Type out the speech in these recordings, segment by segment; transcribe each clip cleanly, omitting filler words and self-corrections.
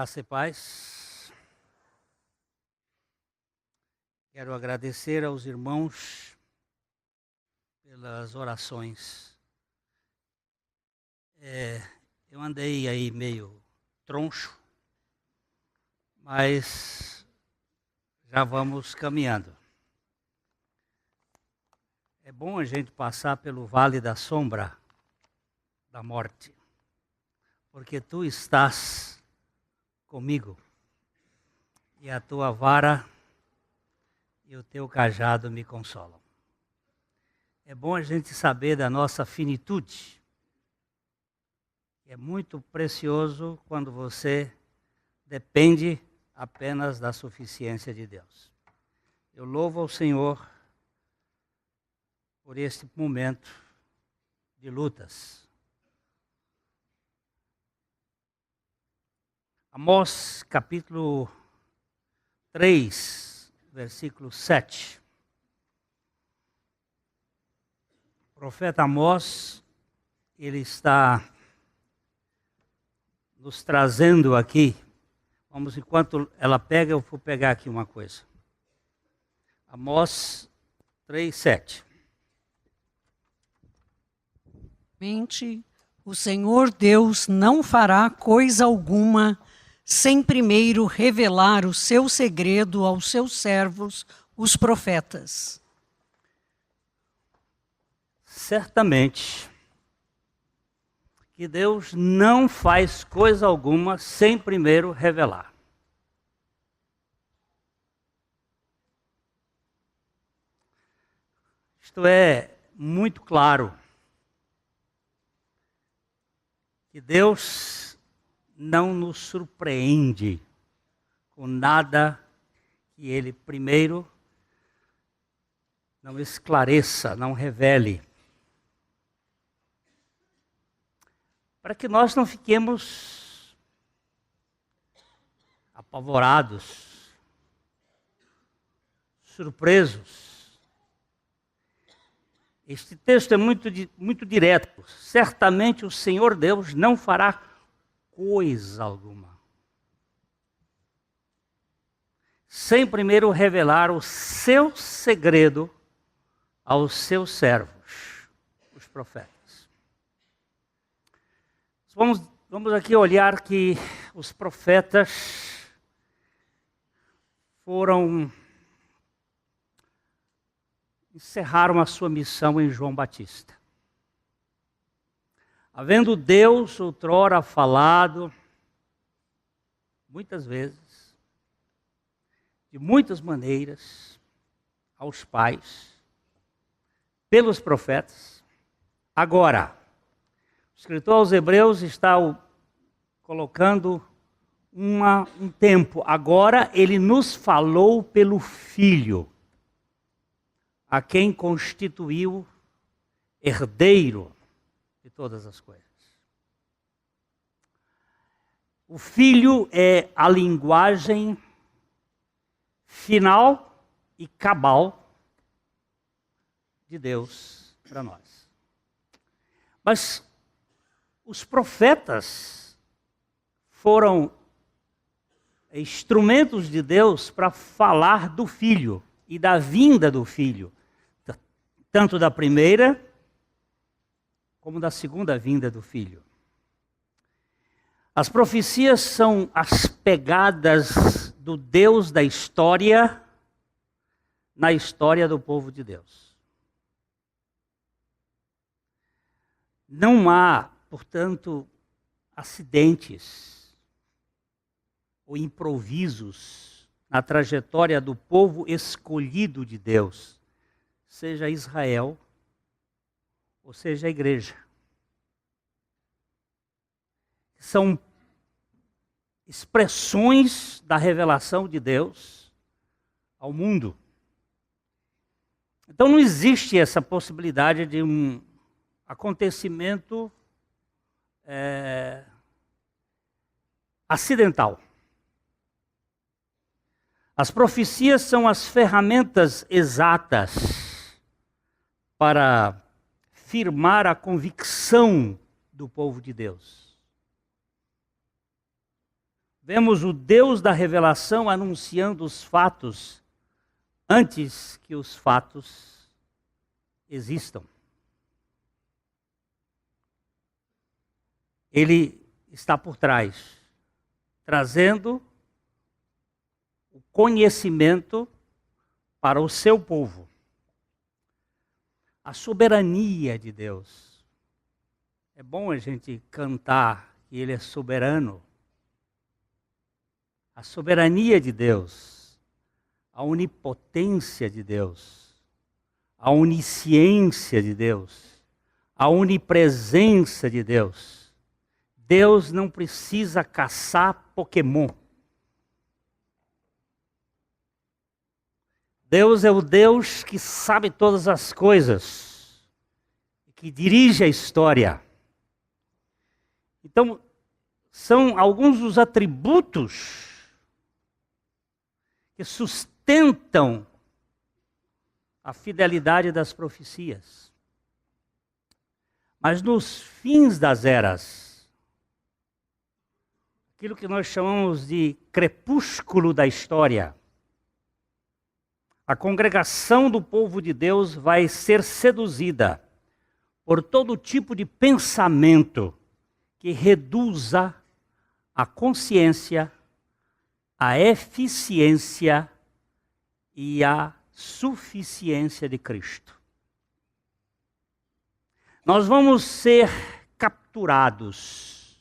Graça e paz. Quero agradecer aos irmãos pelas orações. Eu andei aí meio troncho, mas já vamos caminhando. É bom a gente passar pelo vale da sombra da morte, porque tu estás comigo, e a tua vara e o teu cajado me consolam. É bom a gente saber da nossa finitude. É muito precioso quando você depende apenas da suficiência de Deus. Eu louvo ao Senhor por este momento de lutas. Amós, capítulo 3, versículo 7. O profeta Amós, ele está nos trazendo aqui. Vamos, enquanto ela pega, eu vou pegar aqui uma coisa. Amós 3, 7. O Senhor Deus não fará coisa alguma sem primeiro revelar o seu segredo aos seus servos, os profetas. Certamente que Deus não faz coisa alguma sem primeiro revelar. Isto é muito claro. Que Deus não nos surpreende com nada que Ele primeiro não esclareça, não revele. Para que nós não fiquemos apavorados, surpresos. Este texto é muito direto. Certamente o Senhor Deus não fará coisa alguma sem primeiro revelar o seu segredo aos seus servos, os profetas. Vamos aqui olhar que os profetas encerraram a sua missão em João Batista. Havendo Deus outrora falado, muitas vezes, de muitas maneiras, aos pais, pelos profetas, agora, o escritor aos Hebreus está colocando um tempo. Agora ele nos falou pelo Filho, a quem constituiu herdeiro de todas as coisas. O Filho é a linguagem final e cabal de Deus para nós. Mas os profetas foram instrumentos de Deus para falar do Filho e da vinda do Filho, tanto da primeira como da segunda vinda do Filho. As profecias são as pegadas do Deus da história na história do povo de Deus. Não há, portanto, acidentes ou improvisos na trajetória do povo escolhido de Deus, seja Israel ou seja a igreja. São expressões da revelação de Deus ao mundo. Então não existe essa possibilidade de um acontecimento acidental. As profecias são as ferramentas exatas para firmar a convicção do povo de Deus. vemos o Deus da revelação anunciando os fatos antes que os fatos existam. Ele está por trás, trazendo o conhecimento para o seu povo. A soberania de Deus. É bom a gente cantar que Ele é soberano. A soberania de Deus, a onipotência de Deus, a onisciência de Deus, a onipresença de Deus. Deus não precisa caçar Pokémon. Deus é o Deus que sabe todas as coisas, que dirige a história. Então, são alguns dos atributos que sustentam a fidelidade das profecias. Mas nos fins das eras, aquilo que nós chamamos de crepúsculo da história, a congregação do povo de Deus vai ser seduzida por todo tipo de pensamento que reduza a consciência, a eficiência e a suficiência de Cristo. Nós vamos ser capturados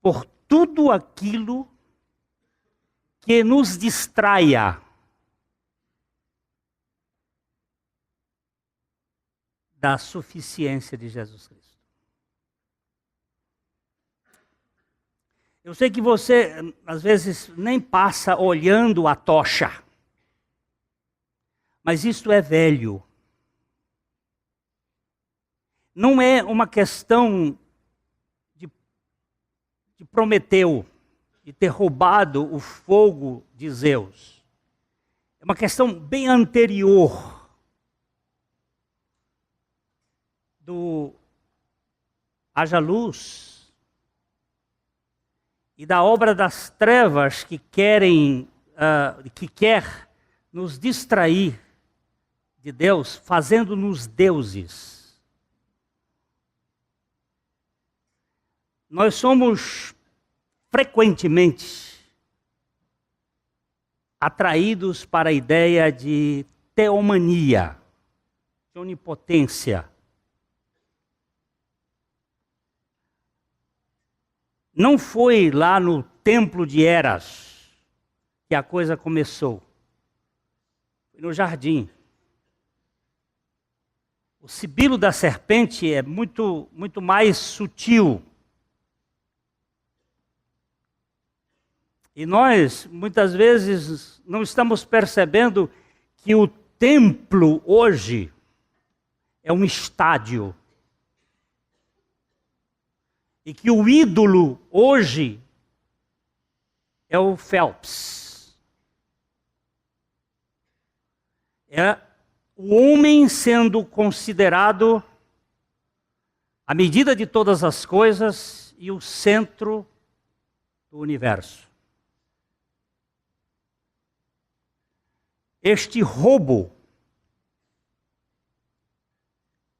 por tudo aquilo que nos distraia da suficiência de Jesus Cristo. Eu sei que você, às vezes, nem passa olhando a tocha, mas isto é velho. Não é uma questão de Prometeu, de ter roubado o fogo de Zeus. É uma questão bem anterior do haja luz e da obra das trevas que quer nos distrair de Deus, fazendo-nos deuses. Nós somos frequentemente atraídos para a ideia de teomania, de onipotência. Não foi lá no templo de Eras que a coisa começou. Foi no jardim. O sibilo da serpente é muito mais sutil. E nós, muitas vezes, não estamos percebendo que o templo hoje é um estádio. E que o ídolo hoje é o Phelps. É o homem sendo considerado a medida de todas as coisas e o centro do universo. Este roubo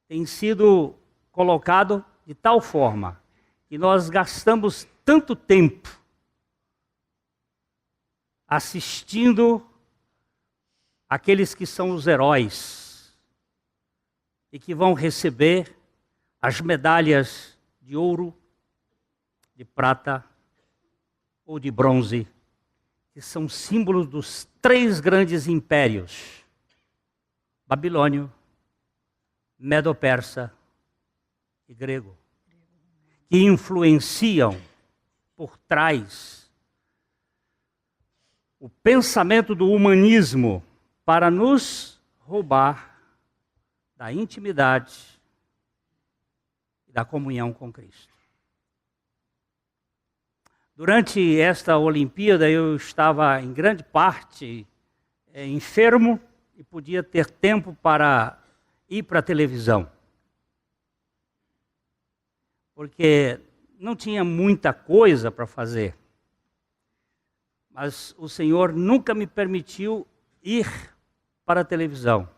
tem sido colocado de tal forma que nós gastamos tanto tempo assistindo aqueles que são os heróis e que vão receber as medalhas de ouro, de prata ou de bronze, que são símbolos dos 3 grandes impérios: babilônio, medo-persa e grego, que influenciam por trás o pensamento do humanismo para nos roubar da intimidade e da comunhão com Cristo. Durante esta Olimpíada eu estava em grande parte enfermo e podia ter tempo para ir para a televisão. Porque não tinha muita coisa para fazer. Mas o Senhor nunca me permitiu ir para a televisão,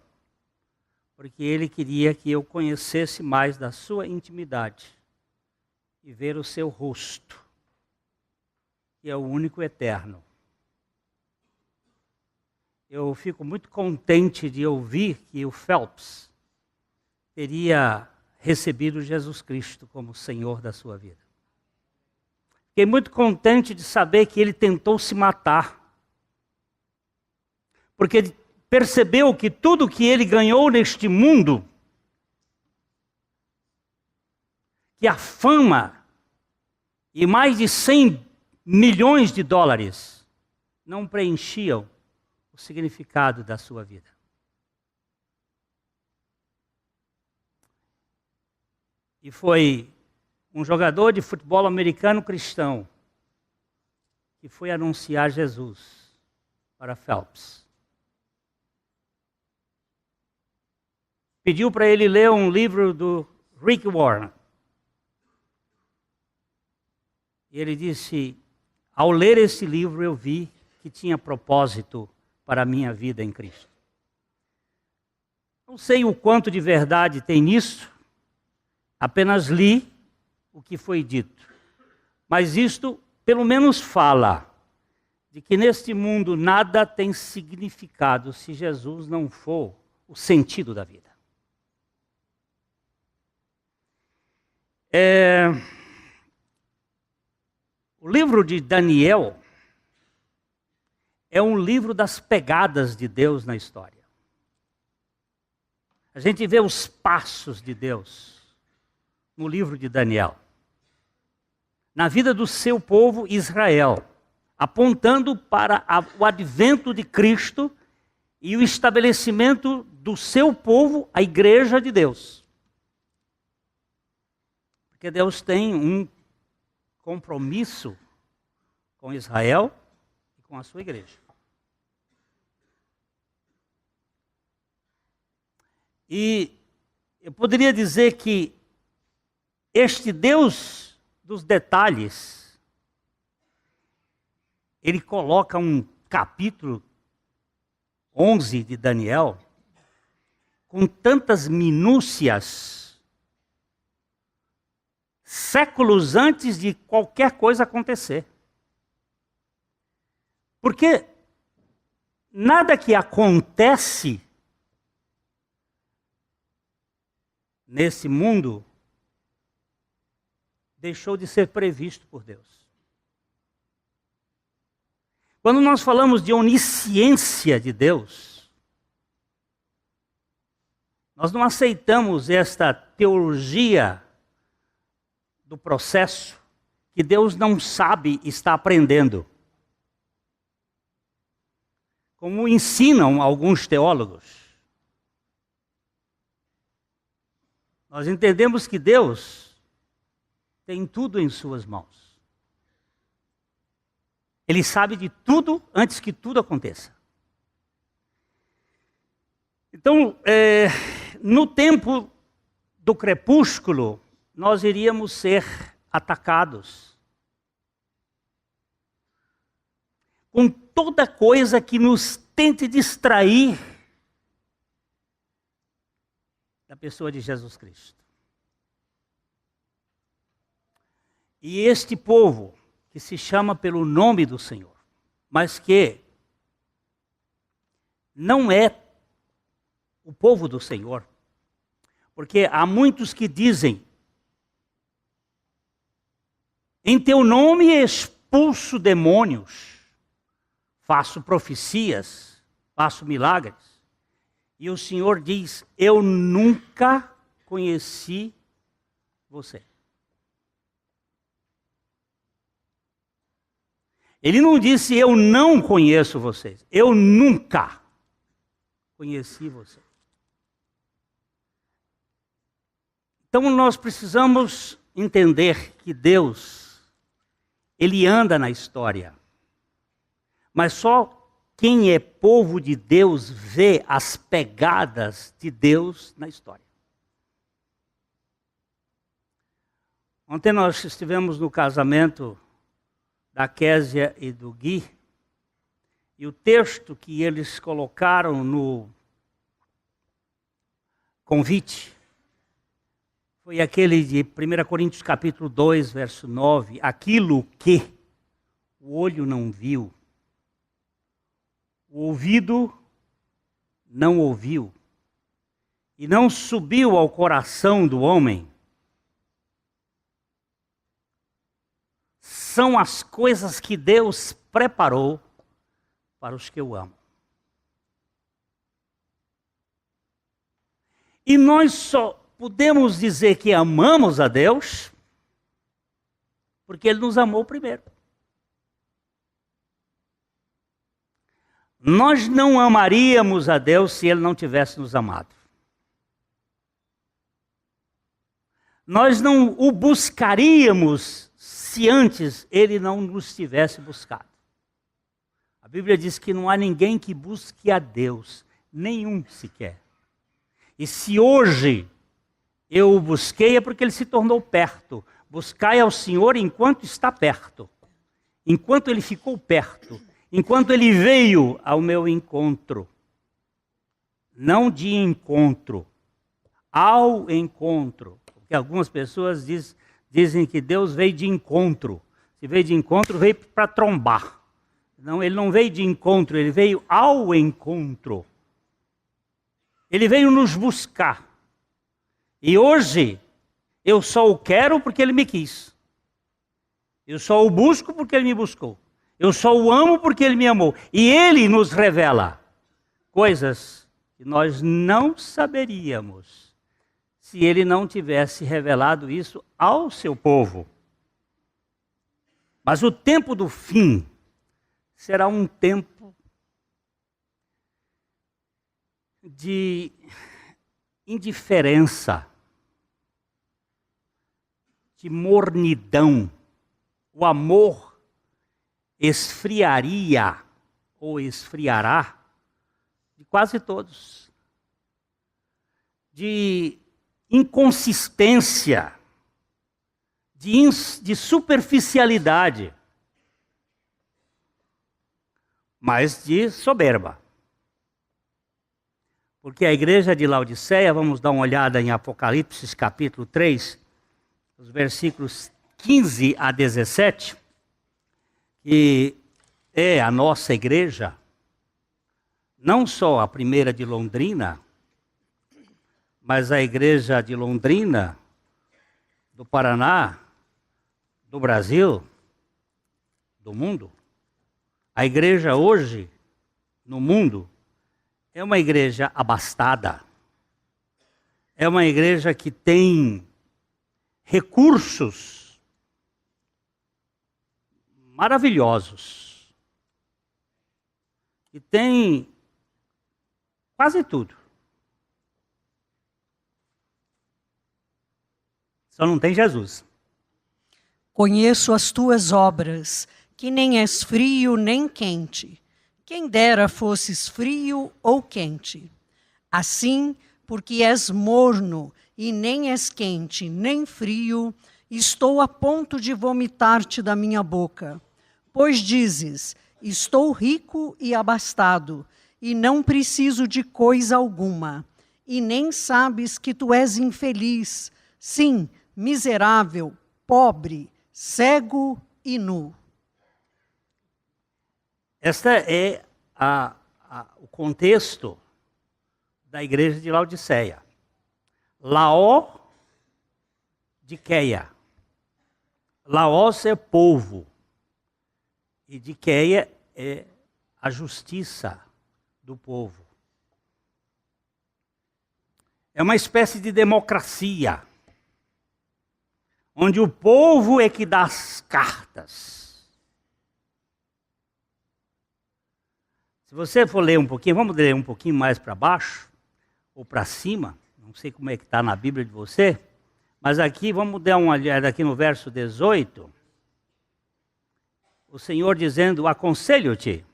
porque Ele queria que eu conhecesse mais da sua intimidade e ver o seu rosto, que é o único eterno. Eu fico muito contente de ouvir que o Phelps teria recebido Jesus Cristo como Senhor da sua vida. Fiquei muito contente de saber que ele tentou se matar, porque percebeu que tudo que ele ganhou neste mundo, que a fama e mais de 100 milhões de dólares não preenchiam o significado da sua vida. E foi um jogador de futebol americano cristão que foi anunciar Jesus para Phelps. Pediu para ele ler um livro do Rick Warren. E ele disse: ao ler esse livro eu vi que tinha propósito para a minha vida em Cristo. Não sei o quanto de verdade tem nisso, apenas li o que foi dito. Mas isto, pelo menos, fala de que neste mundo nada tem significado se Jesus não for o sentido da vida. O livro de Daniel é um livro das pegadas de Deus na história. A gente vê os passos de Deus no livro de Daniel, na vida do seu povo Israel, apontando para o advento de Cristo e o estabelecimento do seu povo, a igreja de Deus. Porque Deus tem um compromisso com Israel e com a sua igreja. E eu poderia dizer que este Deus dos detalhes, ele coloca um capítulo 11 de Daniel com tantas minúcias, séculos antes de qualquer coisa acontecer. Porque nada que acontece nesse mundo deixou de ser previsto por Deus. Quando nós falamos de onisciência de Deus, nós não aceitamos esta teologia do processo que Deus não sabe e está aprendendo. Como ensinam alguns teólogos. Nós entendemos que Deus tem tudo em suas mãos. Ele sabe de tudo antes que tudo aconteça. Então, no tempo do crepúsculo, nós iríamos ser atacados com toda coisa que nos tente distrair da pessoa de Jesus Cristo. E este povo, que se chama pelo nome do Senhor, mas que não é o povo do Senhor, porque há muitos que dizem: em teu nome expulso demônios, faço profecias, faço milagres. E o Senhor diz: eu nunca conheci você. Ele não disse: eu não conheço vocês. Eu nunca conheci vocês. Então nós precisamos entender que Deus, Ele anda na história. Mas só quem é povo de Deus vê as pegadas de Deus na história. Ontem nós estivemos no casamento da Késia e do Gui, E o texto que eles colocaram no convite foi aquele de 1 Coríntios capítulo 2, verso 9. Aquilo que o olho não viu, o ouvido não ouviu, e não subiu ao coração do homem, são as coisas que Deus preparou para os que o amam. E nós só podemos dizer que amamos a Deus porque Ele nos amou primeiro. Nós não amaríamos a Deus se Ele não tivesse nos amado. Nós não o buscaríamos se antes Ele não nos tivesse buscado. A Bíblia diz que não há ninguém que busque a Deus, nenhum sequer. E se hoje eu o busquei é porque Ele se tornou perto. Buscai ao Senhor enquanto está perto, enquanto Ele ficou perto, enquanto Ele veio ao meu encontro. Não de encontro, ao encontro. Porque algumas pessoas dizem que Deus veio de encontro. Se veio de encontro, veio para trombar. Não, Ele não veio de encontro, Ele veio ao encontro. Ele veio nos buscar. E hoje, eu só o quero porque Ele me quis. Eu só o busco porque Ele me buscou. Eu só o amo porque Ele me amou. E Ele nos revela coisas que nós não saberíamos se Ele não tivesse revelado isso ao seu povo. Mas o tempo do fim será um tempo de indiferença, de mornidão. O amor esfriaria ou esfriará de quase todos. De inconsistência, de superficialidade, mas de soberba. Porque a igreja de Laodiceia, vamos dar uma olhada em Apocalipse capítulo 3, os versículos 15 a 17, que é a nossa igreja, não só a primeira de Londrina, mas a igreja de Londrina, do Paraná, do Brasil, do mundo. A igreja hoje, no mundo, é uma igreja abastada. É uma igreja que tem recursos maravilhosos. E tem quase tudo. Só não tem Jesus. Conheço as tuas obras, que nem és frio nem quente. Quem dera fosses frio ou quente. Assim, porque és morno e nem és quente nem frio, estou a ponto de vomitar-te da minha boca. Pois dizes, estou rico e abastado, e não preciso de coisa alguma. E nem sabes que tu és infeliz, sim, miserável, pobre, cego e nu. Este é o contexto da igreja de Laodiceia. Laodiceia. Laos é povo. E Diceia é a justiça do povo. É uma espécie de democracia, onde o povo é que dá as cartas. Se você for ler um pouquinho, vamos ler um pouquinho mais para baixo, ou para cima, não sei como é que está na Bíblia de você, mas aqui, vamos dar uma olhada aqui no verso 18, o Senhor dizendo, aconselho-te.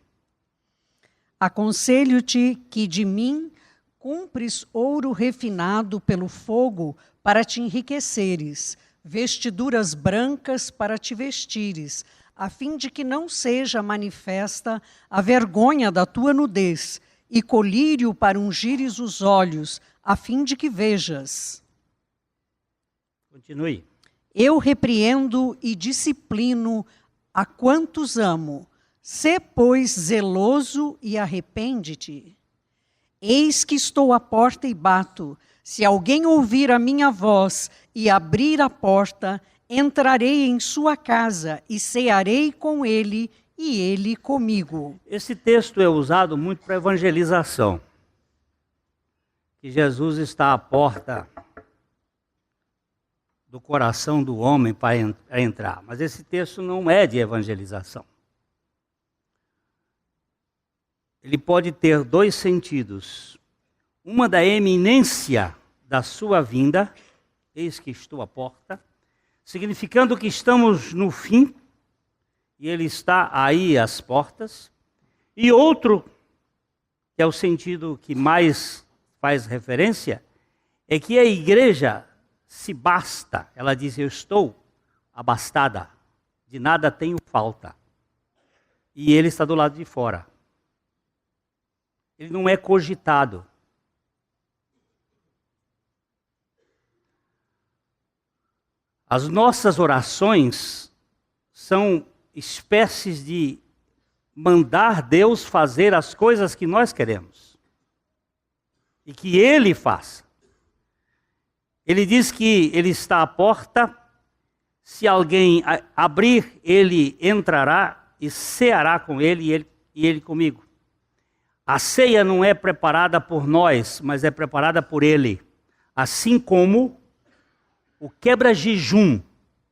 Aconselho-te que de mim cumpres ouro refinado pelo fogo para te enriqueceres, vestiduras brancas para te vestires, a fim de que não seja manifesta a vergonha da tua nudez, e colírio para ungires os olhos, a fim de que vejas. Continue. Eu repreendo e disciplino a quantos amo. Sê, pois, zeloso e arrepende-te. Eis que estou à porta e bato. Se alguém ouvir a minha voz e abrir a porta, entrarei em sua casa e cearei com ele e ele comigo. Esse texto é usado muito para evangelização. Que Jesus está à porta do coração do homem para entrar. Mas esse texto não é de evangelização. Ele pode ter dois sentidos. Uma da eminência da sua vinda, eis que estou à porta, significando que estamos no fim, e ele está aí às portas. E outro, que é o sentido que mais faz referência, é que a igreja se basta. Ela diz, eu estou abastada, de nada tenho falta. E ele está do lado de fora. Ele não é cogitado. As nossas orações são espécies de mandar Deus fazer as coisas que nós queremos. E que Ele faça. Ele diz que Ele está à porta. Se alguém abrir, Ele entrará e ceará com Ele e Ele comigo. A ceia não é preparada por nós, mas é preparada por Ele. Assim como o quebra-jejum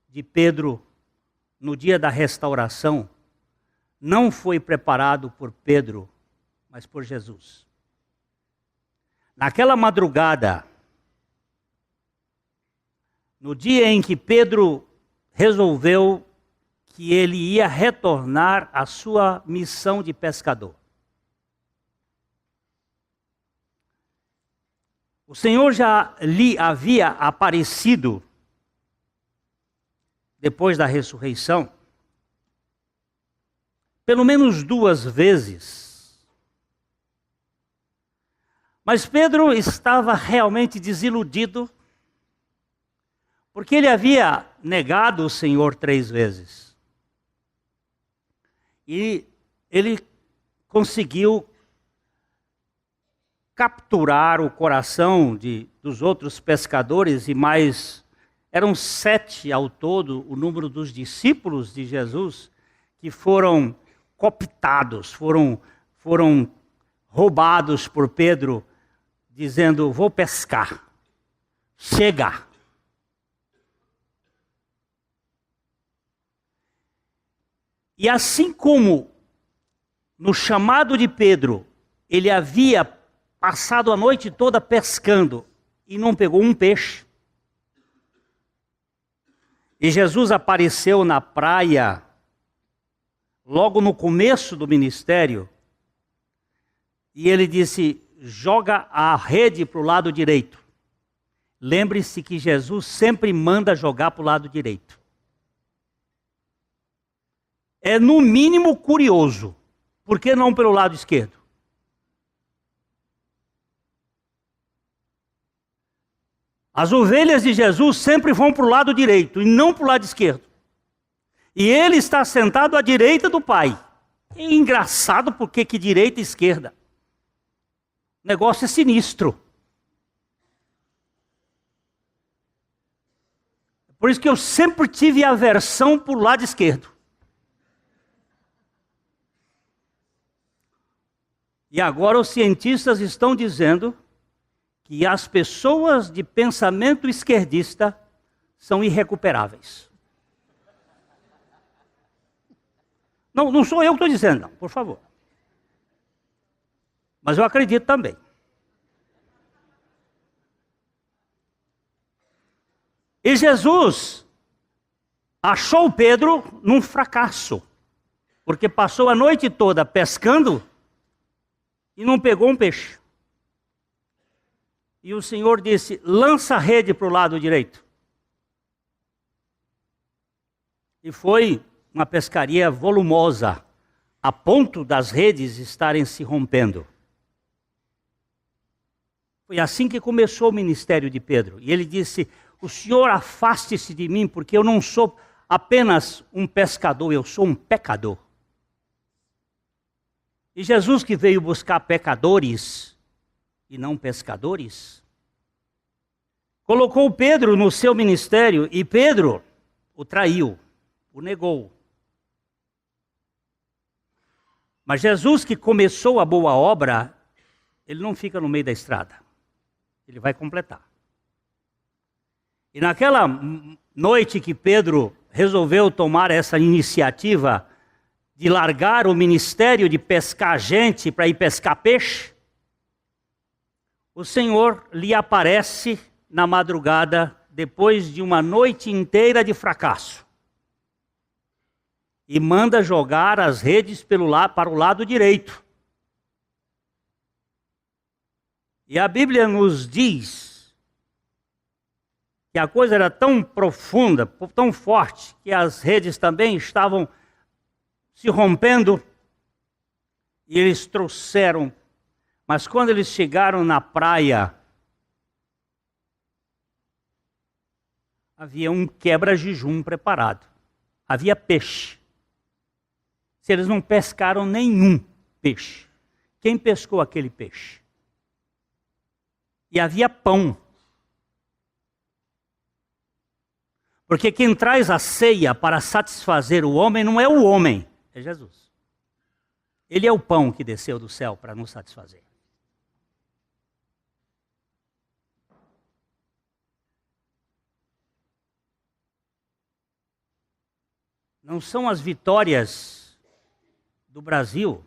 de Pedro no dia da restauração não foi preparado por Pedro, mas por Jesus. Naquela madrugada, no dia em que Pedro resolveu que ele ia retornar à sua missão de pescador, o Senhor já lhe havia aparecido, depois da ressurreição, pelo menos 2 vezes. Mas Pedro estava realmente desiludido, porque ele havia negado o Senhor 3 vezes. E ele conseguiu capturar o coração dos outros pescadores, e mais, eram 7 ao todo, o número dos discípulos de Jesus, que foram cooptados, foram roubados por Pedro, dizendo, vou pescar, chega. E assim como no chamado de Pedro, ele havia passado a noite toda pescando e não pegou um peixe, e Jesus apareceu na praia logo no começo do ministério, e ele disse, joga a rede para o lado direito. Lembre-se que Jesus sempre manda jogar para o lado direito. É no mínimo curioso. Por que não pelo lado esquerdo? As ovelhas de Jesus sempre vão para o lado direito e não para o lado esquerdo. E ele está sentado à direita do Pai. É engraçado porque que direita e esquerda. O negócio é sinistro. Por isso que eu sempre tive aversão para o lado esquerdo. E agora os cientistas estão dizendo que as pessoas de pensamento esquerdista são irrecuperáveis. Não sou eu que estou dizendo, não, por favor. Mas eu acredito também. E Jesus achou Pedro num fracasso, porque passou a noite toda pescando e não pegou um peixe. E o Senhor disse, lança a rede para o lado direito. E foi uma pescaria volumosa, a ponto das redes estarem se rompendo. Foi assim que começou o ministério de Pedro. E ele disse: o Senhor afaste-se de mim, porque eu não sou apenas um pescador, eu sou um pecador. E Jesus, que veio buscar pecadores e não pescadores, colocou Pedro no seu ministério e Pedro o traiu, o negou. Mas Jesus, que começou a boa obra, ele não fica no meio da estrada. Ele vai completar. E naquela noite que Pedro resolveu tomar essa iniciativa de largar o ministério de pescar gente para ir pescar peixe, o Senhor lhe aparece na madrugada, depois de uma noite inteira de fracasso, e manda jogar as redes para o lado direito. E a Bíblia nos diz que a coisa era tão profunda, tão forte, que as redes também estavam se rompendo, e eles trouxeram. Mas quando eles chegaram na praia, havia um quebra-jejum preparado. Havia peixe. Se eles não pescaram nenhum peixe, quem pescou aquele peixe? E havia pão. Porque quem traz a ceia para satisfazer o homem não é o homem, é Jesus. Ele é o pão que desceu do céu para nos satisfazer. Não são as vitórias do Brasil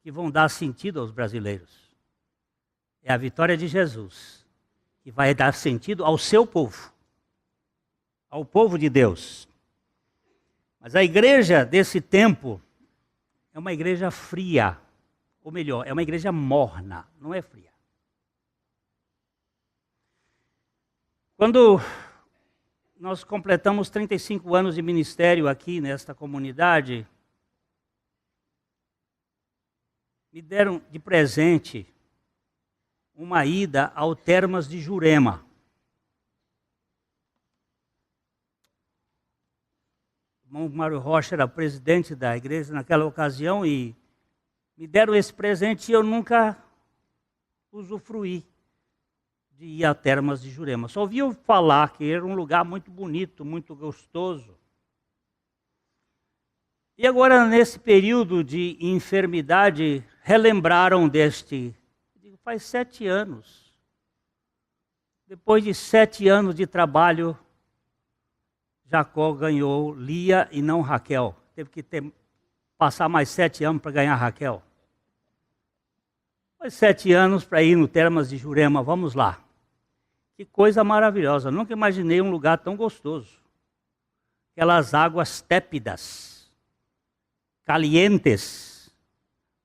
que vão dar sentido aos brasileiros. É a vitória de Jesus que vai dar sentido ao seu povo, ao povo de Deus. Mas a igreja desse tempo é uma igreja fria, ou melhor, é uma igreja morna, não é fria. Quando nós completamos 35 anos de ministério aqui nesta comunidade, me deram de presente uma ida ao Termas de Jurema. O irmão Mário Rocha era presidente da igreja naquela ocasião e me deram esse presente e eu nunca usufruí de ir a Termas de Jurema. Só ouvi falar que era um lugar muito bonito, muito gostoso. E agora, nesse período de enfermidade, relembraram deste. Faz 7 anos. Depois de 7 anos de trabalho, Jacó ganhou Lia e não Raquel. Teve que passar mais 7 anos para ganhar Raquel. Mais 7 anos para ir no Termas de Jurema. Vamos lá. Que coisa maravilhosa. Nunca imaginei um lugar tão gostoso. Aquelas águas tépidas, calientes,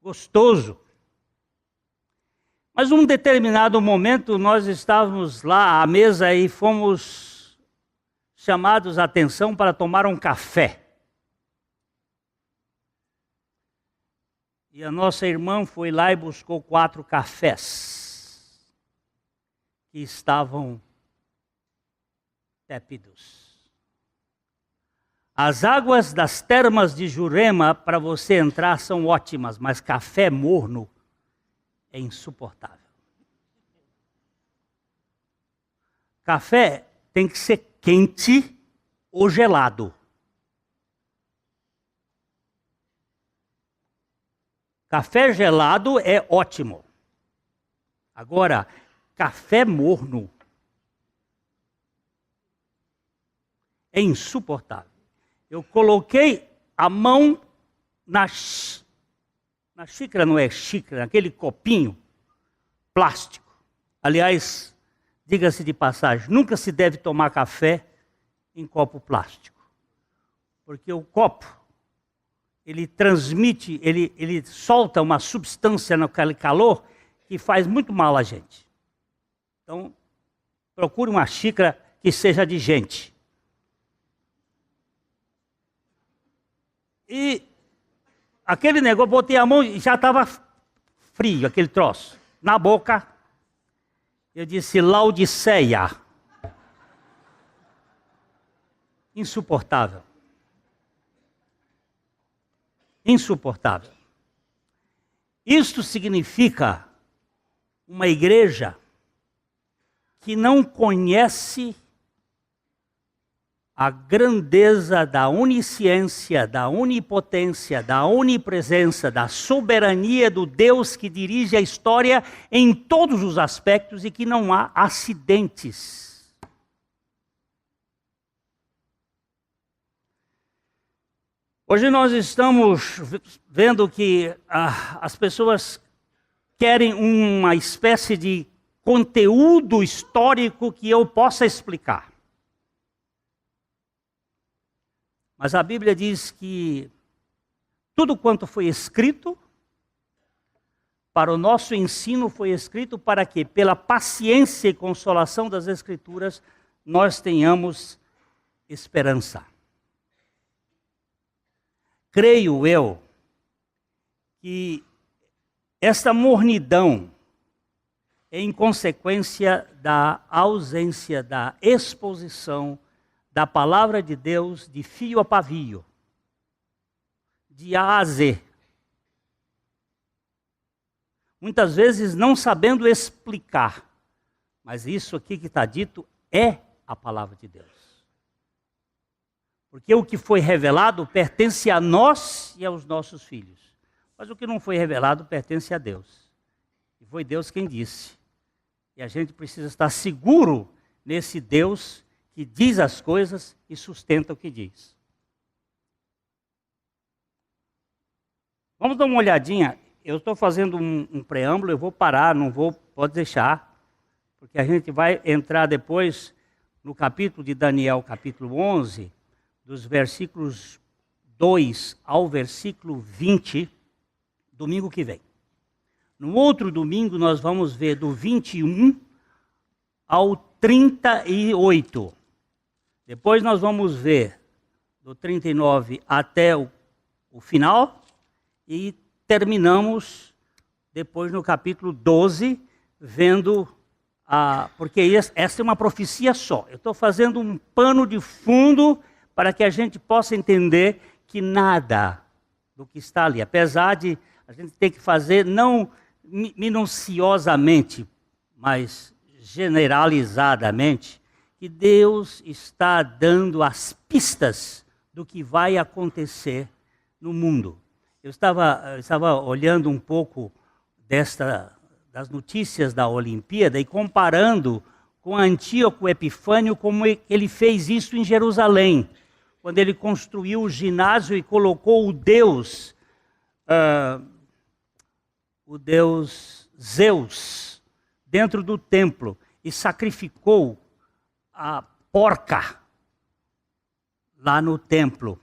gostoso. Mas num determinado momento nós estávamos lá à mesa e fomos chamados a atenção para tomar um café. E a nossa irmã foi lá e buscou 4 cafés que estavam tépidos. As águas das Termas de Jurema, para você entrar, são ótimas, mas café morno é insuportável. Café tem que ser quente ou gelado. Café gelado é ótimo. Agora, café morno é insuportável. Eu coloquei a mão na xícara, não é xícara, aquele copinho plástico. Aliás, diga-se de passagem, nunca se deve tomar café em copo plástico. Porque o copo, ele transmite, ele solta uma substância naquele calor que faz muito mal a gente. Então, procure uma xícara que seja de gente. E aquele negócio, botei a mão e já estava frio, aquele troço. Na boca, eu disse, Laodiceia. Insuportável. Insuportável. Isto significa uma igreja que não conhece a grandeza da onisciência, da onipotência, da onipresença, da soberania do Deus que dirige a história em todos os aspectos e que não há acidentes. Hoje nós estamos vendo que as pessoas querem uma espécie de conteúdo histórico que eu possa explicar. Mas a Bíblia diz que tudo quanto foi escrito para o nosso ensino foi escrito para que, pela paciência e consolação das Escrituras, nós tenhamos esperança. Creio eu que esta mornidão é em consequência da ausência da exposição da palavra de Deus de fio a pavio, de A a Z. Muitas vezes não sabendo explicar, mas isso aqui que está dito é a palavra de Deus. Porque o que foi revelado pertence a nós e aos nossos filhos. Mas o que não foi revelado pertence a Deus. E foi Deus quem disse. E a gente precisa estar seguro nesse Deus que diz as coisas e sustenta o que diz. Vamos dar uma olhadinha. Eu estou fazendo um preâmbulo, eu vou parar, pode deixar, porque a gente vai entrar depois no capítulo de Daniel, capítulo 11, dos versículos 2 ao versículo 20, domingo que vem. No outro domingo nós vamos ver do 21 ao 38. Depois nós vamos ver do 39 até o final e terminamos depois no capítulo 12, vendo porque essa é uma profecia só. Eu estou fazendo um pano de fundo para que a gente possa entender que nada do que está ali, apesar de a gente ter que fazer não minuciosamente, mas generalizadamente, que Deus está dando as pistas do que vai acontecer no mundo. Eu estava olhando um pouco das notícias da Olimpíada e comparando com Antíoco Epifânio, como ele fez isso em Jerusalém, quando ele construiu o ginásio e colocou o deus Zeus dentro do templo e sacrificou a porca lá no templo.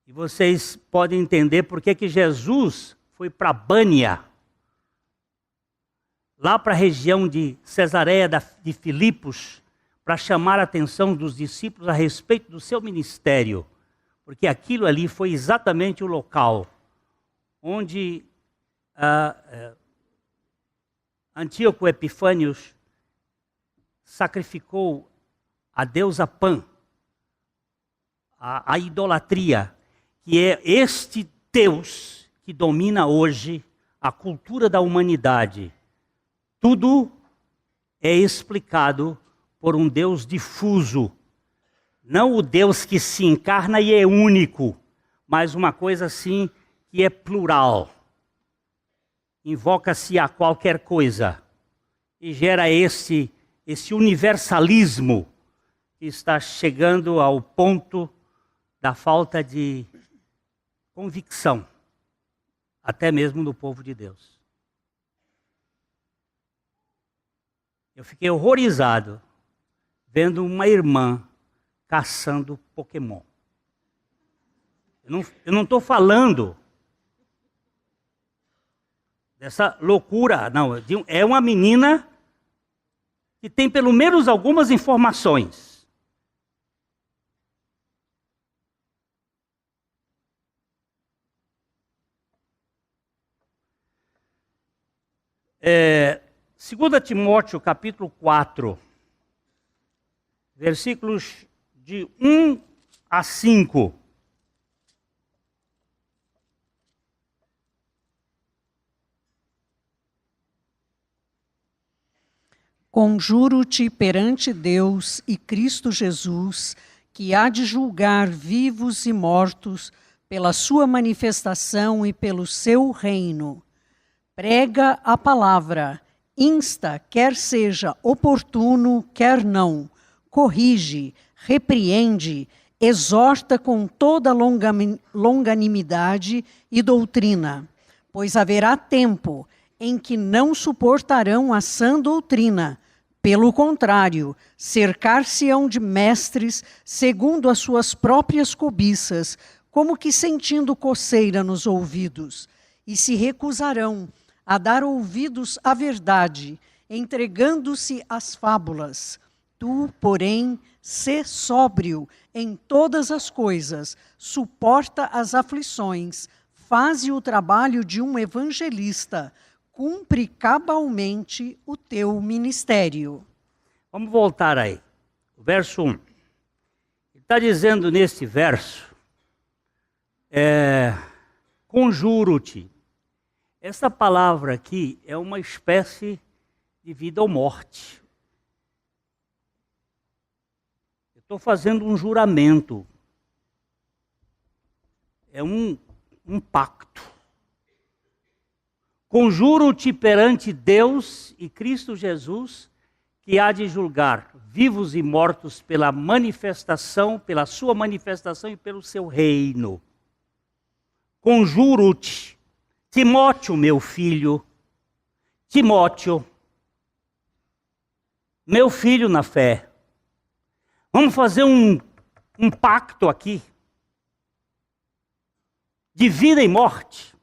E vocês podem entender por que Jesus foi para Bânia, lá para a região de Cesareia de Filipos, para chamar a atenção dos discípulos a respeito do seu ministério, porque aquilo ali foi exatamente o local onde Antíoco Epifânio sacrificou a deusa Pan, a idolatria, que é este Deus que domina hoje a cultura da humanidade. Tudo é explicado por um Deus difuso, não o Deus que se encarna e é único, mas uma coisa assim que é plural. Invoca-se a qualquer coisa e gera esse universalismo que está chegando ao ponto da falta de convicção, até mesmo no povo de Deus. Eu fiquei horrorizado vendo uma irmã caçando Pokémon. Eu não estou falando dessa loucura, não. É uma menina que tem pelo menos algumas informações. 2 Timóteo, capítulo 4, versículos de 1 a 5. Conjuro-te perante Deus e Cristo Jesus, que há de julgar vivos e mortos pela sua manifestação e pelo seu reino. Prega a palavra, insta, quer seja oportuno, quer não, corrige, repreende, exorta com toda longanimidade e doutrina, pois haverá tempo em que não suportarão a sã doutrina. Pelo contrário, cercar-se-ão de mestres segundo as suas próprias cobiças, como que sentindo coceira nos ouvidos, e se recusarão a dar ouvidos à verdade, entregando-se às fábulas. Tu, porém, sê sóbrio em todas as coisas, suporta as aflições, faze o trabalho de um evangelista, cumpre cabalmente o teu ministério. Vamos voltar aí. O verso 1. Ele está dizendo neste verso, conjuro-te. Essa palavra aqui é uma espécie de vida ou morte. Eu estou fazendo um juramento. É um pacto. Conjuro-te perante Deus e Cristo Jesus, que há de julgar vivos e mortos pela sua manifestação e pelo seu reino. Conjuro-te, Timóteo, meu filho, Timóteo, meu filho na fé. Vamos fazer um pacto aqui de vida e morte.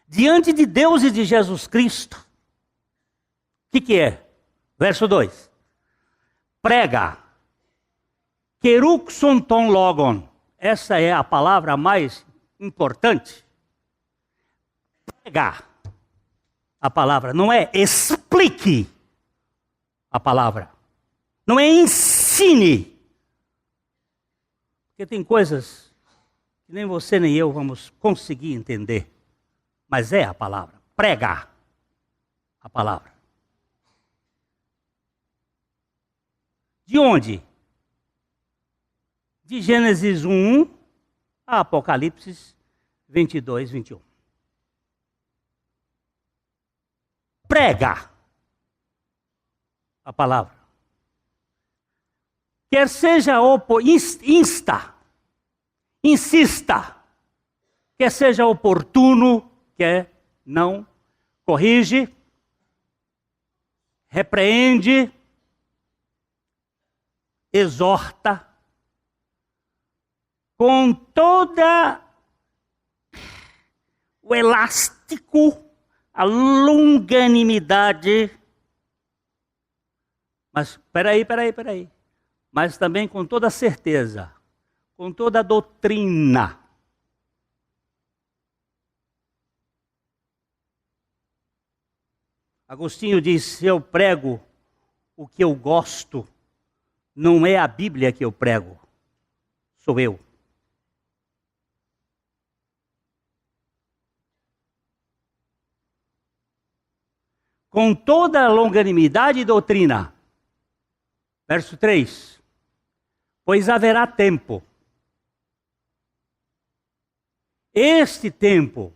Diante de Deus e de Jesus Cristo. O que é? Verso 2. Prega. Keruxon ton logon. Essa é a palavra mais importante. Prega a palavra. Não é explique a palavra. Não é ensine. Porque tem coisas que nem você nem eu vamos conseguir entender. Mas é a palavra. Prega a palavra. De onde? De Gênesis 1 a Apocalipse 22, 21. Prega a palavra. Quer seja insista, quer seja oportuno, quer não, corrige, repreende, exorta, com toda o elástico, a longanimidade, mas peraí. Mas também com toda a certeza, com toda a doutrina. Agostinho diz, se eu prego o que eu gosto, não é a Bíblia que eu prego, sou eu. Com toda a longanimidade e doutrina. Verso 3. Pois haverá tempo. Este tempo,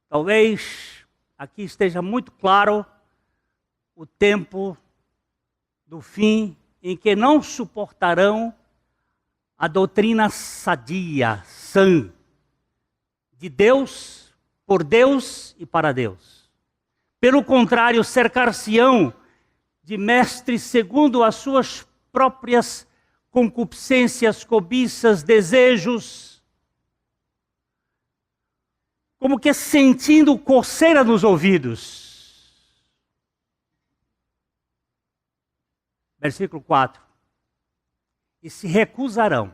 talvez aqui esteja muito claro o tempo do fim em que não suportarão a doutrina sadia, sã, de Deus, por Deus e para Deus. Pelo contrário, cercar-se-ão de mestres segundo as suas próprias concupiscências, cobiças, desejos, como que sentindo coceira nos ouvidos. Versículo 4. E se recusarão.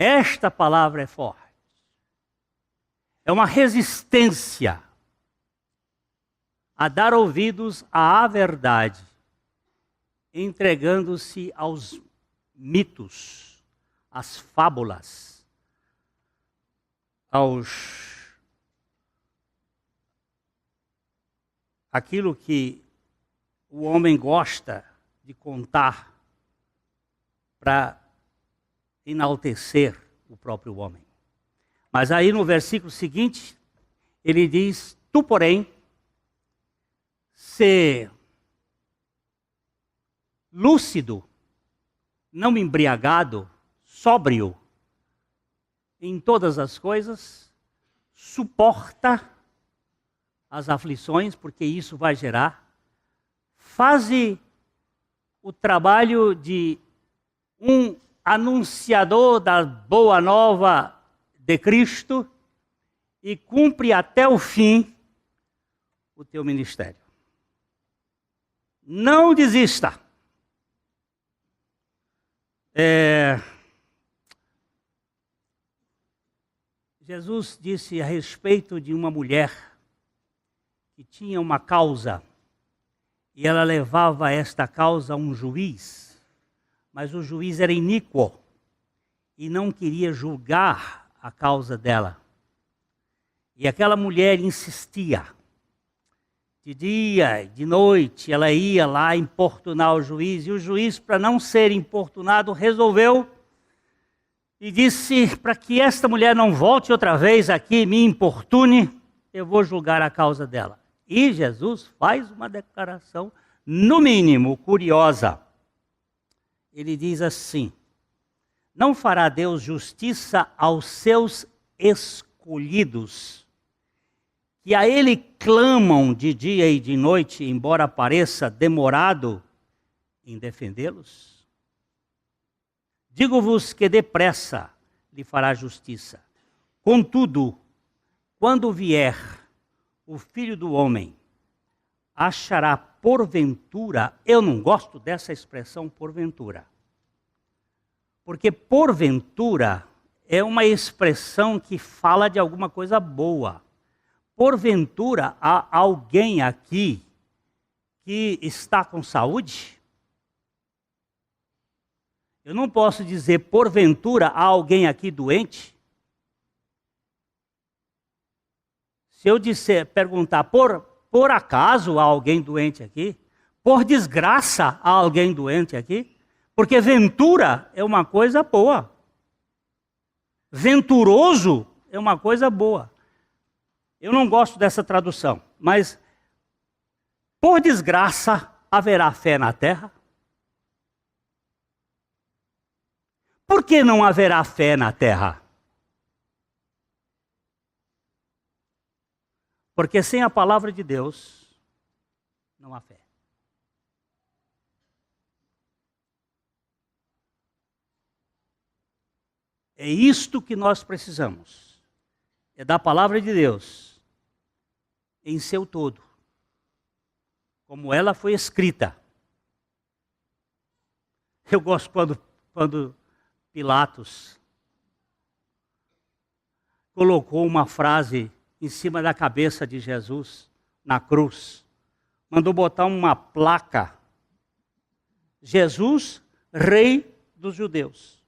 Esta palavra é forte. É uma resistência a dar ouvidos à verdade, entregando-se aos mitos, às fábulas, aquilo que o homem gosta de contar para enaltecer o próprio homem. Mas aí no versículo seguinte, ele diz: tu, porém, ser lúcido, não embriagado, sóbrio em todas as coisas, suporta as aflições, porque isso vai gerar, faze o trabalho de um anunciador da boa nova de Cristo e cumpre até o fim o teu ministério. Não desista. Jesus disse a respeito de uma mulher que tinha uma causa e ela levava esta causa a um juiz, mas o juiz era iníquo e não queria julgar a causa dela. E aquela mulher insistia. De dia, de noite, ela ia lá importunar o juiz, e o juiz, para não ser importunado, resolveu e disse: para que esta mulher não volte outra vez aqui e me importune, eu vou julgar a causa dela. E Jesus faz uma declaração, no mínimo, curiosa. Ele diz assim: não fará Deus justiça aos seus escolhidos, que a Ele clamam de dia e de noite, embora pareça demorado em defendê-los? Digo-vos que depressa lhe fará justiça. Contudo, quando vier o Filho do Homem, achará porventura, eu não gosto dessa expressão porventura, porque porventura é uma expressão que fala de alguma coisa boa. Porventura há alguém aqui que está com saúde? Eu não posso dizer porventura há alguém aqui doente? Se eu perguntar por acaso há alguém doente aqui? Por desgraça há alguém doente aqui? Porque ventura é uma coisa boa. Venturoso é uma coisa boa. Eu não gosto dessa tradução, mas por desgraça haverá fé na terra? Por que não haverá fé na terra? Porque sem a palavra de Deus não há fé. É isto que nós precisamos. É da palavra de Deus em seu todo, como ela foi escrita. Eu gosto quando Pilatos colocou uma frase em cima da cabeça de Jesus na cruz. Mandou botar uma placa: Jesus, Rei dos Judeus.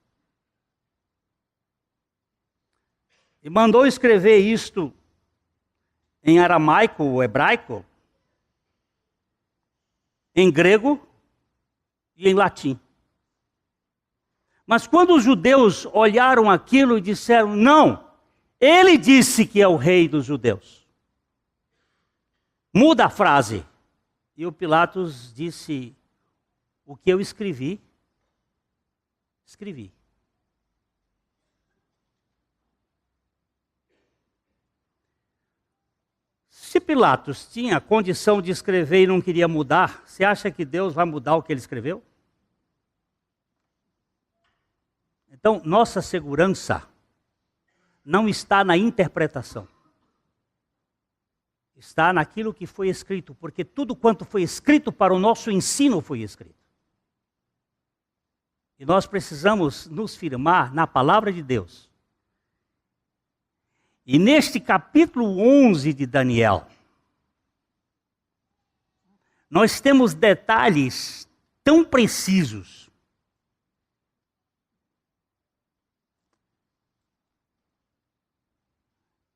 E mandou escrever isto em aramaico ou hebraico, em grego e em latim. Mas quando os judeus olharam aquilo e disseram: não, ele disse que é o rei dos judeus, muda a frase. E o Pilatos disse: o que eu escrevi, escrevi. Se Pilatos tinha condição de escrever e não queria mudar, você acha que Deus vai mudar o que ele escreveu? Então, nossa segurança não está na interpretação. Está naquilo que foi escrito, porque tudo quanto foi escrito para o nosso ensino foi escrito. E nós precisamos nos firmar na palavra de Deus. E neste capítulo 11 de Daniel, nós temos detalhes tão precisos.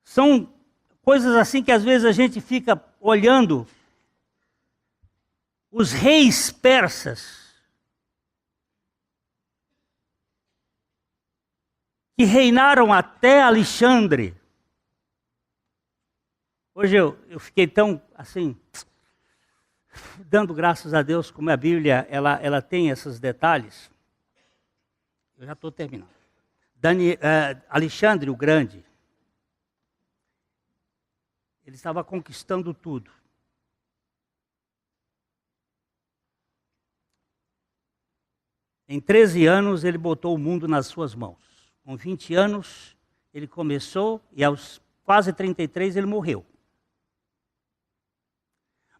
São coisas assim que às vezes a gente fica olhando. Os reis persas, que reinaram até Alexandre. Hoje eu fiquei tão, assim, dando graças a Deus como a Bíblia ela tem esses detalhes. Eu já estou terminando. Alexandre o Grande, ele estava conquistando tudo. Em 13 anos, ele botou o mundo nas suas mãos. Com 20 anos, ele começou e aos quase 33 ele morreu.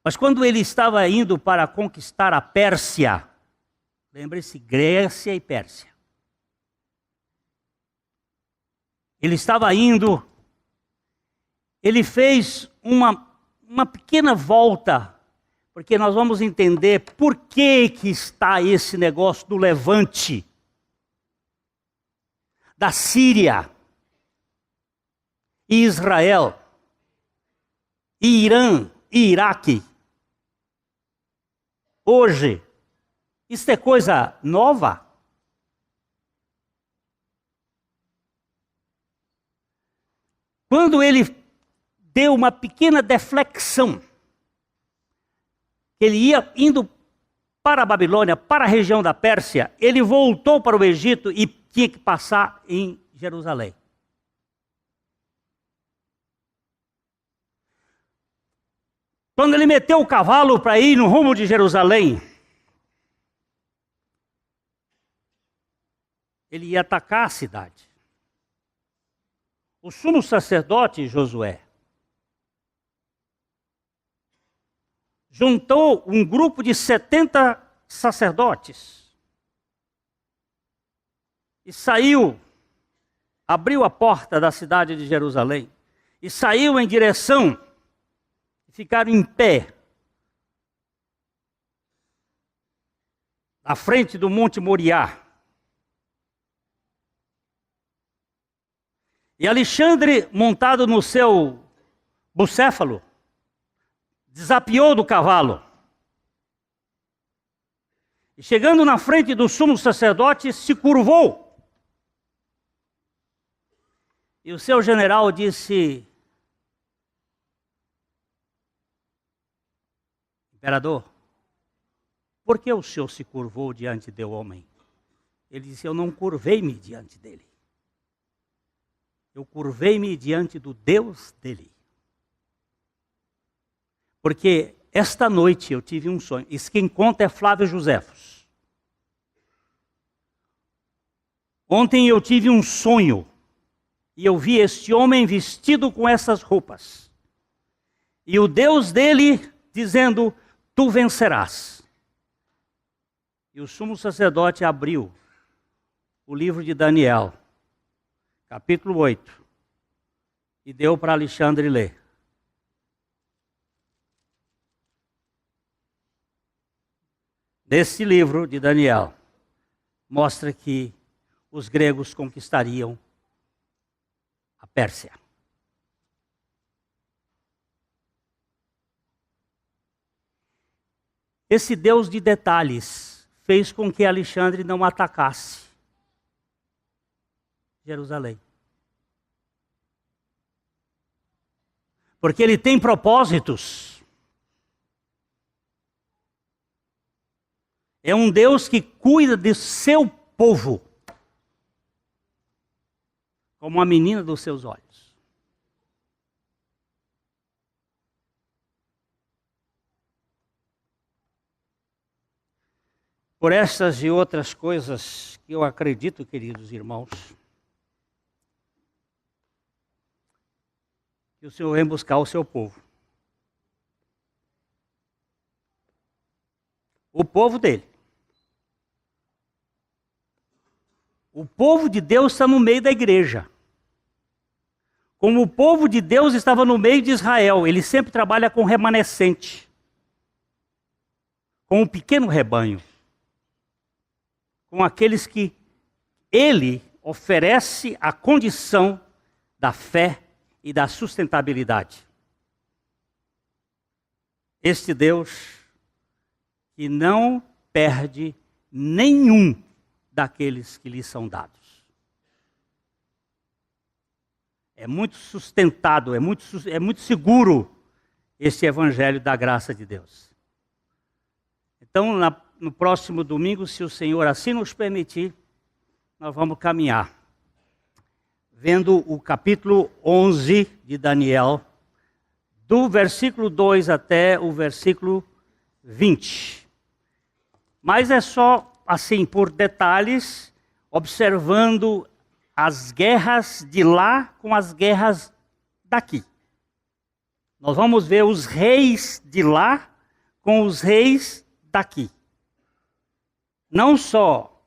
Mas quando ele estava indo para conquistar a Pérsia, lembre-se, Grécia e Pérsia. Ele estava indo, ele fez uma pequena volta, porque nós vamos entender por que está esse negócio do Levante, da Síria, e Israel, e Irã, e Iraque. Hoje, isso é coisa nova? Quando ele deu uma pequena deflexão, ele ia indo para a Babilônia, para a região da Pérsia, ele voltou para o Egito e tinha que passar em Jerusalém. Quando ele meteu o cavalo para ir no rumo de Jerusalém, ele ia atacar a cidade. O sumo sacerdote Josué juntou um grupo de 70 sacerdotes e saiu, abriu a porta da cidade de Jerusalém e saiu em direção, ficaram em pé à frente do Monte Moriá. E Alexandre, montado no seu bucéfalo, desapiou do cavalo. E chegando na frente do sumo sacerdote, se curvou. E o seu general disse: Imperador, por que o senhor se curvou diante do homem? Ele disse: eu não curvei-me diante dele. Eu curvei-me diante do Deus dele. Porque esta noite eu tive um sonho. Isso quem conta é Flávio Joséfos. Ontem eu tive um sonho. E eu vi este homem vestido com essas roupas. E o Deus dele dizendo: tu vencerás. E o sumo sacerdote abriu o livro de Daniel, capítulo 8, e deu para Alexandre ler. Nesse livro de Daniel, mostra que os gregos conquistariam a Pérsia. Esse Deus de detalhes fez com que Alexandre não atacasse Jerusalém. Porque ele tem propósitos. É um Deus que cuida de seu povo, como a menina dos seus olhos. Por estas e outras coisas que eu acredito, queridos irmãos, que o Senhor vem buscar o seu povo. O povo dele. O povo de Deus está no meio da igreja. Como o povo de Deus estava no meio de Israel, ele sempre trabalha com remanescente, com um pequeno rebanho, com aqueles que ele oferece a condição da fé e da sustentabilidade. Este Deus que não perde nenhum daqueles que lhe são dados. É muito sustentado, é muito seguro este evangelho da graça de Deus. Então, no próximo domingo, se o Senhor assim nos permitir, nós vamos caminhar, vendo o capítulo 11 de Daniel, do versículo 2 até o versículo 20. Mas é só, assim, por detalhes, observando as guerras de lá com as guerras daqui. Nós vamos ver os reis de lá com os reis daqui. Não só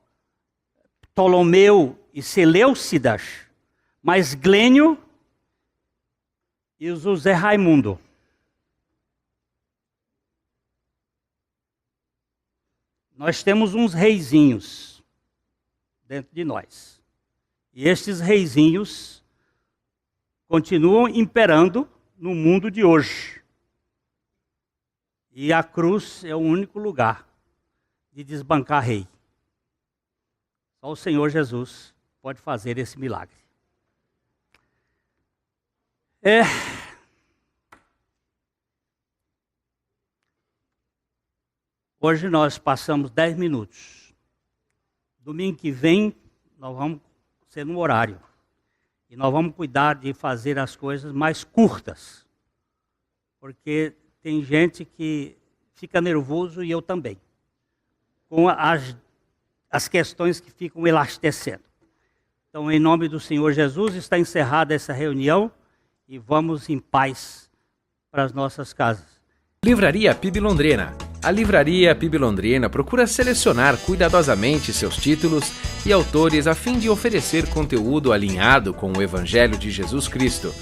Ptolomeu e Seleucidas, mas Glênio e o José Raimundo. Nós temos uns reizinhos dentro de nós. E estes reizinhos continuam imperando no mundo de hoje. E a cruz é o único lugar de desbancar rei. Só o Senhor Jesus pode fazer esse milagre. Hoje nós passamos 10 minutos. Domingo que vem nós vamos ser no horário. E nós vamos cuidar de fazer as coisas mais curtas. Porque tem gente que fica nervoso e eu também. Com as questões que ficam elastecendo. Então, em nome do Senhor Jesus, está encerrada essa reunião e vamos em paz para as nossas casas. Livraria PIB Londrina. A Livraria PIB Londrina procura selecionar cuidadosamente seus títulos e autores a fim de oferecer conteúdo alinhado com o Evangelho de Jesus Cristo.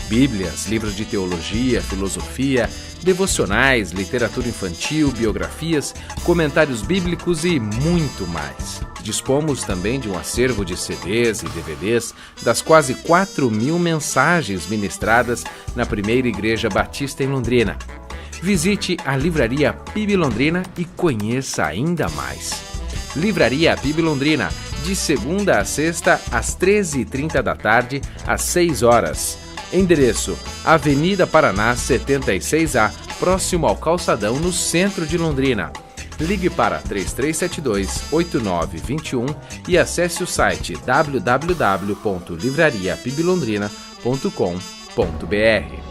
Bíblias, livros de teologia, filosofia, devocionais, literatura infantil, biografias, comentários bíblicos e muito mais. Dispomos também de um acervo de CDs e DVDs das quase 4.000 mensagens ministradas na Primeira Igreja Batista em Londrina. Visite a Livraria PIB Londrina e conheça ainda mais. Livraria PIB Londrina, de segunda a sexta, às 13h30 da tarde, às 6 horas. Endereço: Avenida Paraná 76A, próximo ao Calçadão, no centro de Londrina. Ligue para 3372-8921 e acesse o site www.livrariapiblondrina.com.br.